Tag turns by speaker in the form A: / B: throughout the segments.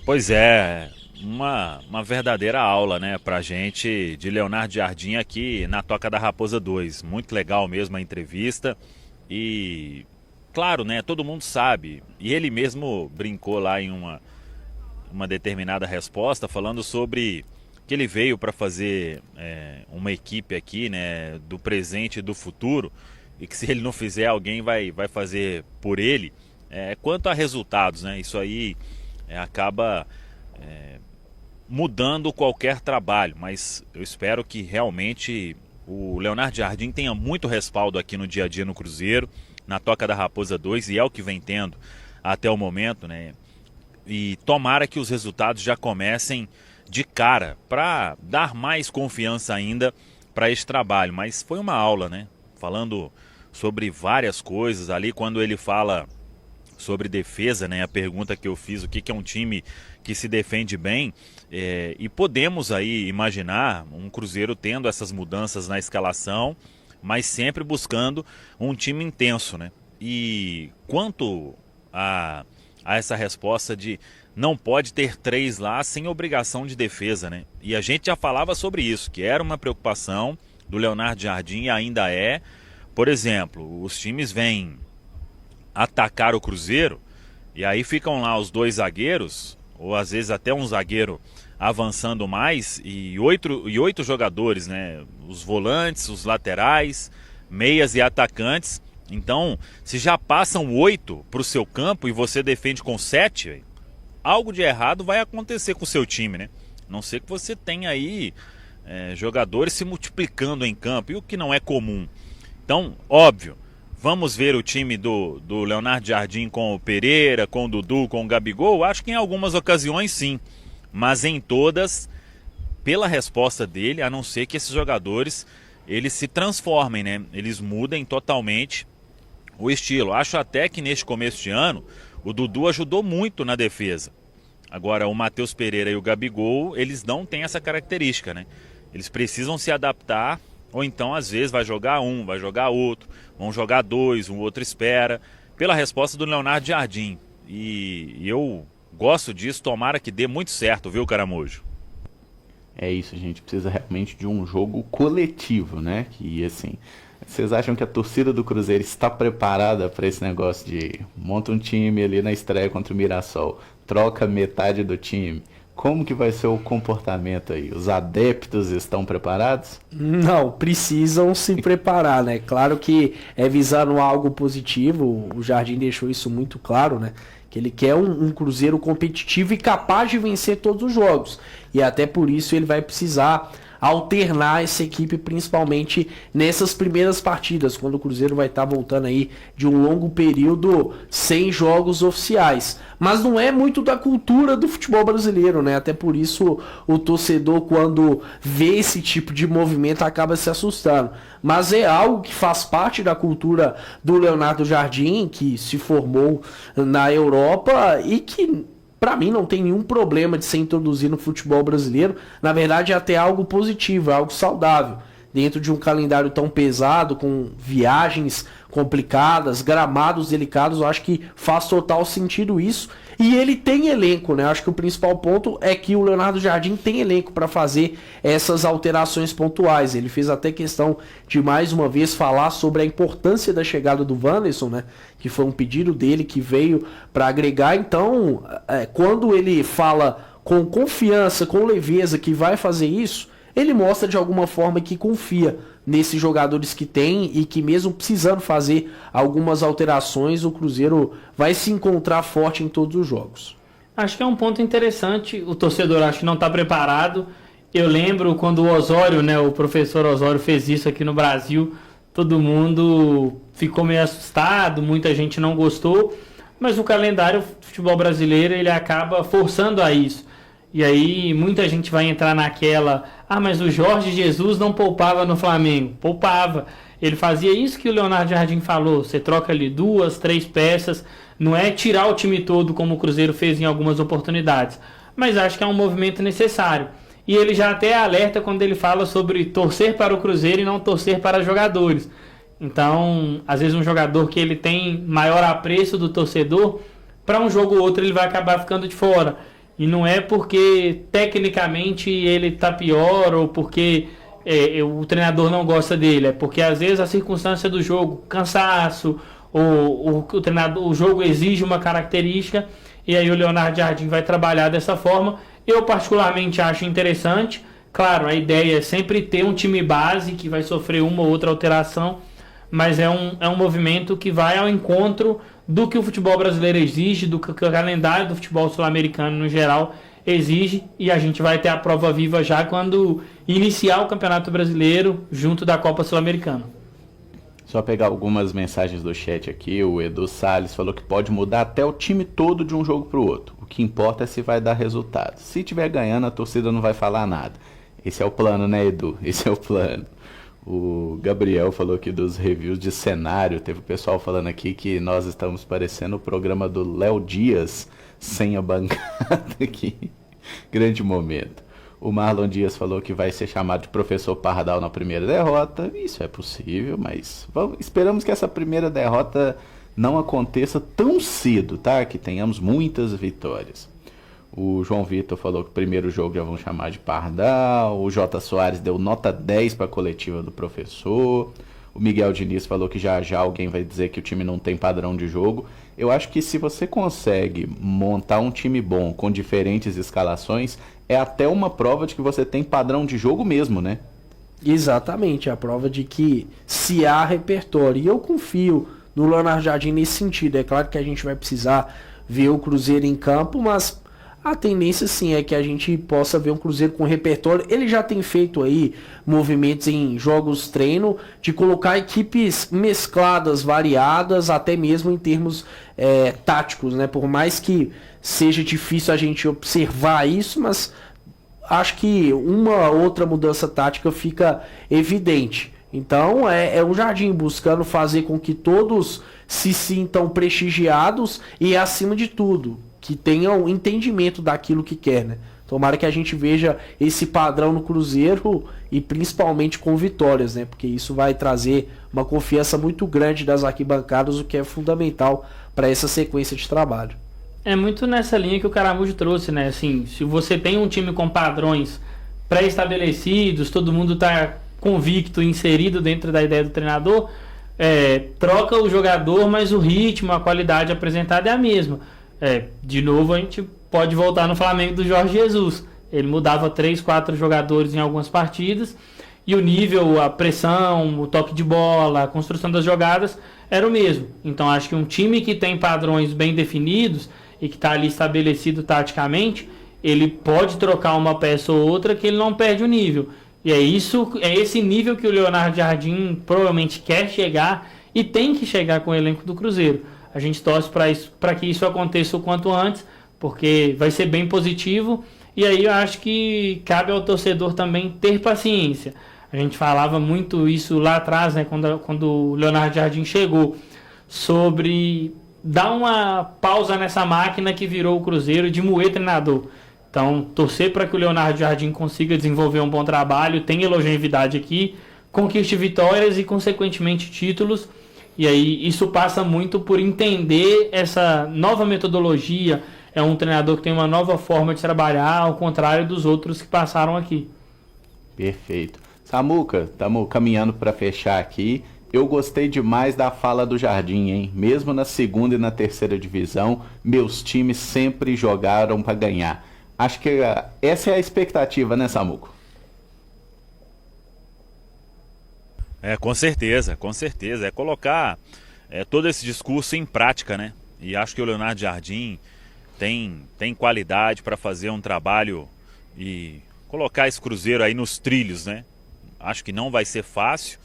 A: Pois é, uma verdadeira aula, né, pra gente de Leonardo Jardim aqui na Toca da Raposa 2. Muito legal mesmo a entrevista e, claro, né, todo mundo sabe, e ele mesmo brincou lá em uma determinada resposta falando sobre que ele veio para fazer uma equipe aqui, né, do presente e do futuro, e que se ele não fizer, alguém vai fazer por ele. Quanto a resultados, né, isso aí acaba mudando qualquer trabalho, mas eu espero que realmente o Leonardo Jardim tenha muito respaldo aqui no dia a dia no Cruzeiro, na Toca da Raposa 2, e é o que vem tendo até o momento, né? E tomara que os resultados já comecem de cara, para dar mais confiança ainda para esse trabalho. Mas foi uma aula, né? Falando sobre várias coisas ali, quando ele fala sobre defesa, né? A pergunta que eu fiz, o que é um time que se defende bem, e podemos aí imaginar um Cruzeiro tendo essas mudanças na escalação, mas sempre buscando um time intenso, né? E quanto a essa resposta de não pode ter três lá sem obrigação de defesa, né? E a gente já falava sobre isso, que era uma preocupação do Leonardo Jardim e ainda é. Por exemplo, os times vêm atacar o Cruzeiro e aí ficam lá os dois zagueiros, ou às vezes até um zagueiro avançando mais, e oito jogadores, né? Os volantes, os laterais, meias e atacantes. Então, se já passam 8 para o seu campo e você defende com 7, algo de errado vai acontecer com o seu time, né? A não ser que você tenha aí jogadores se multiplicando em campo, e o que não é comum. Então, óbvio, vamos ver o time do Leonardo Jardim com o Pereira, com o Dudu, com o Gabigol. Acho que em algumas ocasiões sim, mas em todas, pela resposta dele, a não ser que esses jogadores eles se transformem, né? Eles mudem totalmente o estilo. Acho até que neste começo de ano o Dudu ajudou muito na defesa. Agora o Matheus Pereira e o Gabigol, eles não têm essa característica, né? Eles precisam se adaptar, ou então às vezes vai jogar um, vai jogar outro, vão jogar dois, um outro espera. Pela resposta do Leonardo Jardim. E eu gosto disso, tomara que dê muito certo, viu, Caramujo?
B: É isso, a gente precisa realmente de um jogo coletivo, né? Que assim, vocês acham que a torcida do Cruzeiro está preparada para esse negócio de monta um time ali na estreia contra o Mirassol, troca metade do time? Como que vai ser o comportamento aí? Os adeptos estão preparados?
C: Não, precisam se preparar, né? Claro que é visando algo positivo, o Jardim deixou isso muito claro, né? Que ele quer um Cruzeiro competitivo e capaz de vencer todos os jogos. E até por isso ele vai precisar alternar essa equipe, principalmente nessas primeiras partidas, quando o Cruzeiro vai estar voltando aí de um longo período sem jogos oficiais. Mas não é muito da cultura do futebol brasileiro, né? Até por isso o torcedor, quando vê esse tipo de movimento, acaba se assustando. Mas é algo que faz parte da cultura do Leonardo Jardim, que se formou na Europa e que, para mim, não tem nenhum problema de ser introduzido no futebol brasileiro. Na verdade, é até algo positivo, é algo saudável. Dentro de um calendário tão pesado, com viagens complicadas, gramados delicados, eu acho que faz total sentido isso. E ele tem elenco, né? Eu acho que o principal ponto é que o Leonardo Jardim tem elenco para fazer essas alterações pontuais. Ele fez até questão de, mais uma vez, falar sobre a importância da chegada do Wanderson, né? Que foi um pedido dele que veio para agregar. Então, quando ele fala com confiança, com leveza que vai fazer isso, ele mostra de alguma forma que confia nesses jogadores que tem e que, mesmo precisando fazer algumas alterações, o Cruzeiro vai se encontrar forte em todos os jogos.
D: Acho que é um ponto interessante. O torcedor acho que não está preparado. Eu lembro quando o Osório, né, o professor Osório fez isso aqui no Brasil, todo mundo ficou meio assustado, muita gente não gostou, mas o calendário do futebol brasileiro ele acaba forçando a isso. E aí muita gente vai entrar naquela, mas o Jorge Jesus não poupava no Flamengo. Poupava. Ele fazia isso que o Leonardo Jardim falou, você troca ali 2, 3 peças, não é tirar o time todo como o Cruzeiro fez em algumas oportunidades, mas acho que é um movimento necessário. E ele já até alerta quando ele fala sobre torcer para o Cruzeiro e não torcer para jogadores. Então, às vezes um jogador que ele tem maior apreço do torcedor, para um jogo ou outro ele vai acabar ficando de fora. E não é porque tecnicamente ele tá pior ou porque o treinador não gosta dele. É porque às vezes a circunstância do jogo, cansaço, ou o treinador, o jogo exige uma característica, e aí o Leonardo Jardim vai trabalhar dessa forma. Eu particularmente acho interessante. Claro, a ideia é sempre ter um time base que vai sofrer uma ou outra alteração, mas é um movimento que vai ao encontro do que o futebol brasileiro exige, do que o calendário do futebol sul-americano no geral exige, e a gente vai ter a prova viva já quando iniciar o Campeonato Brasileiro junto da Copa Sul-Americana.
B: Só pegar algumas mensagens do chat aqui. O Edu Salles falou que pode mudar até o time todo de um jogo para o outro. O que importa é se vai dar resultado. Se tiver ganhando, a torcida não vai falar nada. Esse é o plano, né, Edu? Esse é o plano. O Gabriel falou aqui dos reviews de cenário. Teve o pessoal falando aqui que nós estamos parecendo o programa do Léo Dias sem a bancada aqui. Grande momento. O Marlon Dias falou que vai ser chamado de professor Pardal na primeira derrota. Isso é possível, mas esperamos que essa primeira derrota não aconteça tão cedo, tá? Que tenhamos muitas vitórias. O João Vitor falou que o primeiro jogo já vão chamar de Pardal. O J. Soares deu nota 10 para a coletiva do professor. O Miguel Diniz falou que já alguém vai dizer que o time não tem padrão de jogo. Eu acho que se você consegue montar um time bom com diferentes escalações, é até uma prova de que você tem padrão de jogo mesmo, né?
C: Exatamente, a prova de que se há repertório. E eu confio no Leonardo Jardim nesse sentido. É claro que a gente vai precisar ver o Cruzeiro em campo, mas a tendência sim é que a gente possa ver um Cruzeiro com repertório. Ele já tem feito aí movimentos em jogos treino de colocar equipes mescladas, variadas, até mesmo em termos táticos, né? Por mais que seja difícil a gente observar isso, mas acho que uma outra mudança tática fica evidente. Então é o Jardim buscando fazer com que todos se sintam prestigiados e, acima de tudo, que tenham entendimento daquilo que quer, né? Tomara que a gente veja esse padrão no Cruzeiro e principalmente com vitórias, né? Porque isso vai trazer uma confiança muito grande das arquibancadas, o que é fundamental para essa sequência de trabalho.
D: É muito nessa linha que o Caramujo trouxe, né? Assim, se você tem um time com padrões pré-estabelecidos, todo mundo está convicto, inserido dentro da ideia do treinador, troca o jogador, mas o ritmo, a qualidade apresentada é a mesma. De novo, a gente pode voltar no Flamengo do Jorge Jesus. Ele mudava 3, 4 jogadores em algumas partidas e o nível, a pressão, o toque de bola, a construção das jogadas era o mesmo. Então acho que um time que tem padrões bem definidos e que está ali estabelecido taticamente, ele pode trocar uma peça ou outra que ele não perde o nível. E é esse nível que o Leonardo Jardim provavelmente quer chegar e tem que chegar com o elenco do Cruzeiro. A gente torce para que isso aconteça o quanto antes, porque vai ser bem positivo. E aí eu acho que cabe ao torcedor também ter paciência. A gente falava muito isso lá atrás, né, quando o Leonardo Jardim chegou, sobre dar uma pausa nessa máquina que virou o Cruzeiro de moer treinador. Então, torcer para que o Leonardo Jardim consiga desenvolver um bom trabalho, tenha longevidade aqui, conquiste vitórias e, consequentemente, títulos. E aí isso passa muito por entender essa nova metodologia. É um treinador que tem uma nova forma de trabalhar, ao contrário dos outros que passaram aqui.
B: Perfeito. Samuca, estamos caminhando para fechar aqui. Eu gostei demais da fala do Jardim, hein? Mesmo na segunda e na terceira divisão, meus times sempre jogaram para ganhar. Acho que essa é a expectativa, né, Samuco?
A: Com certeza, com certeza. É colocar todo esse discurso em prática, né? E acho que o Leonardo Jardim tem qualidade para fazer um trabalho e colocar esse Cruzeiro aí nos trilhos, né? Acho que não vai ser fácil,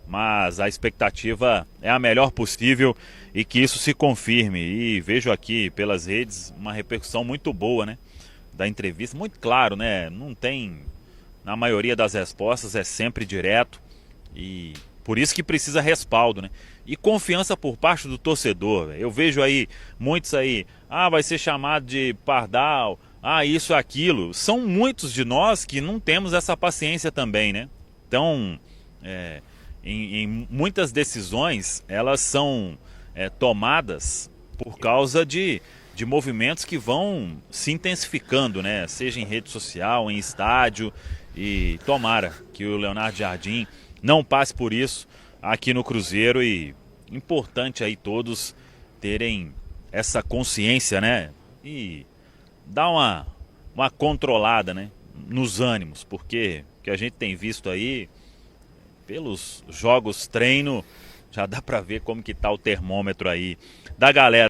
A: mas a expectativa é a melhor possível e que isso se confirme. E vejo aqui pelas redes uma repercussão muito boa, né? Da entrevista, muito claro, né? Não tem, na maioria das respostas é sempre direto. E por isso que precisa respaldo, né? E confiança por parte do torcedor. Eu vejo aí muitos aí, vai ser chamado de Pardal, isso, aquilo. São muitos de nós que não temos essa paciência também, né? Então, em muitas decisões, elas são tomadas por causa de de movimentos que vão se intensificando, né? Seja em rede social, em estádio, e tomara que o Leonardo Jardim não passe por isso aqui no Cruzeiro. E importante aí todos terem essa consciência, né? E dar uma controlada, né? Nos ânimos, porque o que a gente tem visto aí, pelos jogos treino, já dá pra ver como que tá o termômetro aí da galera.